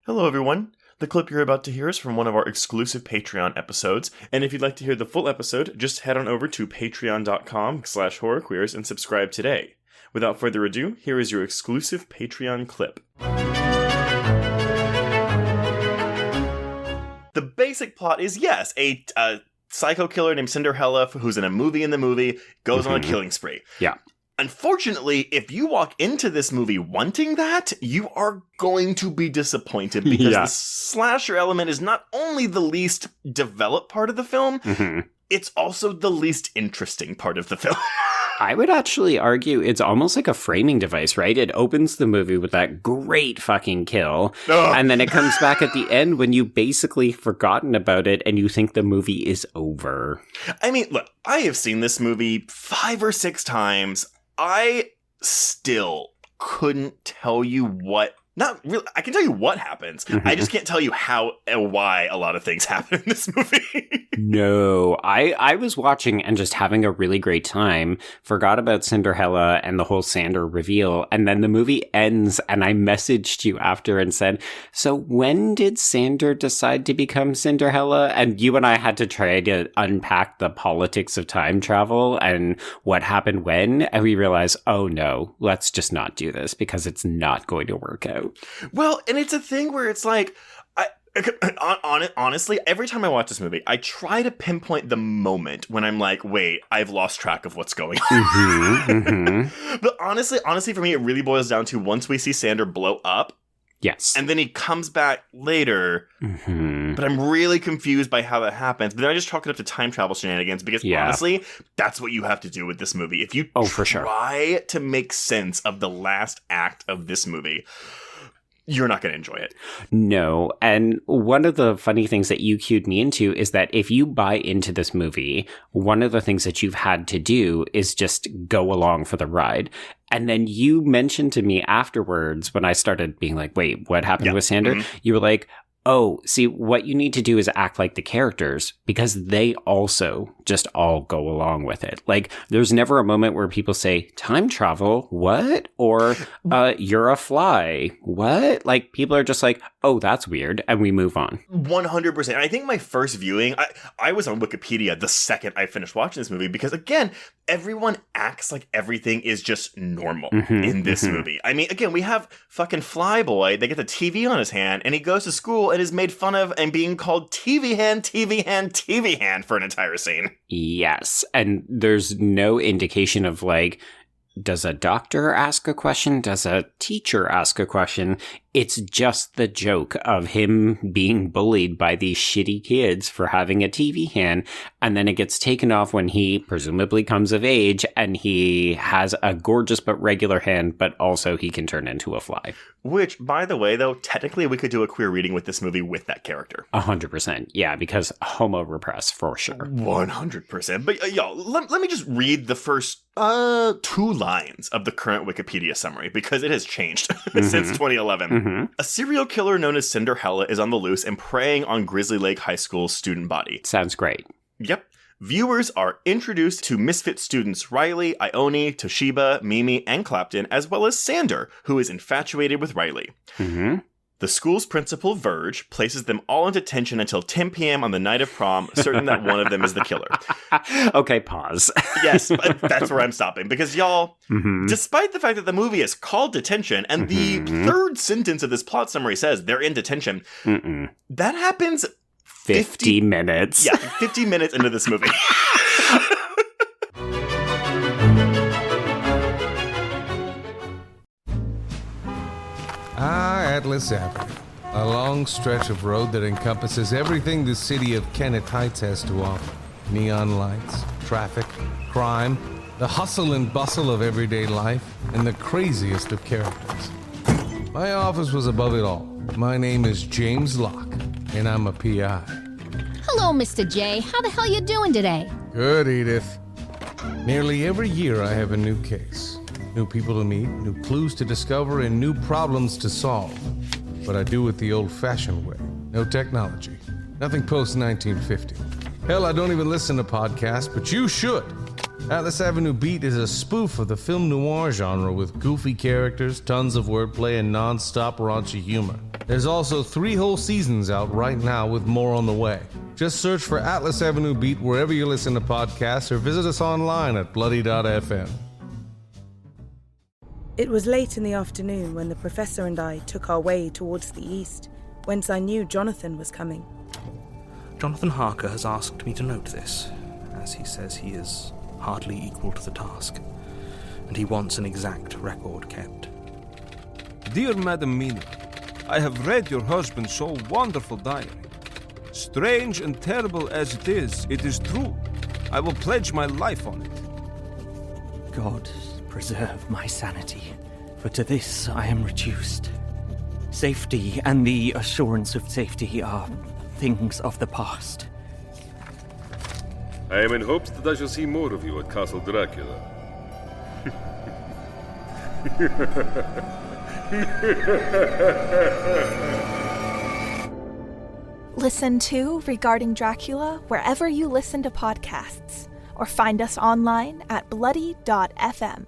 Hello, everyone. The clip you're about to hear is from one of our exclusive Patreon episodes, and if you'd like to hear the full episode, just head on over to patreon.com/horrorqueers and subscribe today. Without further ado, here is your exclusive Patreon clip. The basic plot is, yes, a psycho killer named Cinderella, who's in a movie goes on a killing spree. Yeah. Unfortunately, if you walk into this movie wanting that, you are going to be disappointed because the slasher element is not only the least developed part of the film, it's also the least interesting part of the film. I would actually argue it's almost like a framing device, right? It opens the movie with that great fucking kill, and then it comes back at the end when you basically forgotten about it and you think the movie is over. I mean, look, I have seen this movie 5 or 6 times. I still couldn't tell you what. Not really. I can tell you what happens. I just can't tell you how and why a lot of things happen in this movie. No, I was watching and just having a really great time, forgot about Cinderella and the whole Sander reveal, and then the movie ends and I messaged you after and said, so when did Sander decide to become Cinderella? And you and I had to try to unpack the politics of time travel and what happened when, and we realized, oh no, let's just not do this because it's not going to work out. Well, and it's a thing where it's like, honestly, every time I watch this movie, I try to pinpoint the moment when I'm like, wait, I've lost track of what's going on. But honestly, for me, it really boils down to once we see Sander blow up. Yes. And then he comes back later, but I'm really confused by how that happens. But then I just chalk it up to time travel shenanigans because honestly, that's what you have to do with this movie. If you try to make sense of the last act of this movie, you're not going to enjoy it. No. And one of the funny things that you cued me into is that if you buy into this movie, one of the things that you've had to do is just go along for the ride. And then you mentioned to me afterwards when I started being like, wait, what happened with Sander? You were like, oh, see, what you need to do is act like the characters because they also just all go along with it. Like, there's never a moment where people say, time travel? What? Or, you're a fly? What? Like, people are just like, oh, that's weird. And we move on. 100%. I think my first viewing, I was on Wikipedia the second I finished watching this movie because, again, everyone acts like everything is just normal in this movie. I mean, again, we have fucking Flyboy. They get the TV on his hand, and he goes to school and is made fun of and being called TV hand for an entire scene. Yes. And there's no indication of like, does a doctor ask a question? Does a teacher ask a question? It's just the joke of him being bullied by these shitty kids for having a TV hand. And then it gets taken off when he presumably comes of age and he has a gorgeous but regular hand, but also he can turn into a fly. Which, by the way, though, technically we could do a queer reading with this movie with that character. 100%. Yeah, because homo repress for sure. 100%. But y'all, let me just read the first 2 lines of the current Wikipedia summary because it has changed since 2011. A serial killer known as Cinderella is on the loose and preying on Grizzly Lake High School's student body. Sounds great. Yep. Viewers are introduced to misfit students Riley, Ione, Toshiba, Mimi, and Clapton, as well as Sander, who is infatuated with Riley. The school's principal, Verge, places them all in detention until 10 p.m. on the night of prom, certain that one of them is the killer. Okay, pause. Yes, but that's where I'm stopping. Because, y'all, despite the fact that the movie is called Detention, and the third sentence of this plot summary says they're in detention, that happens 50 minutes. Yeah, 50 minutes into this movie. Atlas Avenue, a long stretch of road that encompasses everything the city of Kennett Heights has to offer. Neon lights, traffic, crime, the hustle and bustle of everyday life, and the craziest of characters. My office was above it all. My name is James Locke, and I'm a PI. Hello, Mr. J. How the hell you doing today? Good, Edith. Nearly every year I have a new case. New people to meet, new clues to discover, and new problems to solve. But I do it the old-fashioned way. No technology. Nothing post-1950. Hell, I don't even listen to podcasts, but you should. Atlas Avenue Beat is a spoof of the film noir genre with goofy characters, tons of wordplay, and non-stop raunchy humor. There's also 3 whole seasons out right now with more on the way. Just search for Atlas Avenue Beat wherever you listen to podcasts or visit us online at bloody.fm. It was late in the afternoon when the professor and I took our way towards the east, whence I knew Jonathan was coming. Jonathan Harker has asked me to note this, as he says he is hardly equal to the task, and he wants an exact record kept. Dear Madam Mina, I have read your husband's so wonderful diary. Strange and terrible as it is true. I will pledge my life on it. God preserve my sanity, for to this I am reduced. Safety and the assurance of safety are things of the past. I am in hopes that I shall see more of you at Castle Dracula. Listen to Regarding Dracula wherever you listen to podcasts, or find us online at bloody.fm.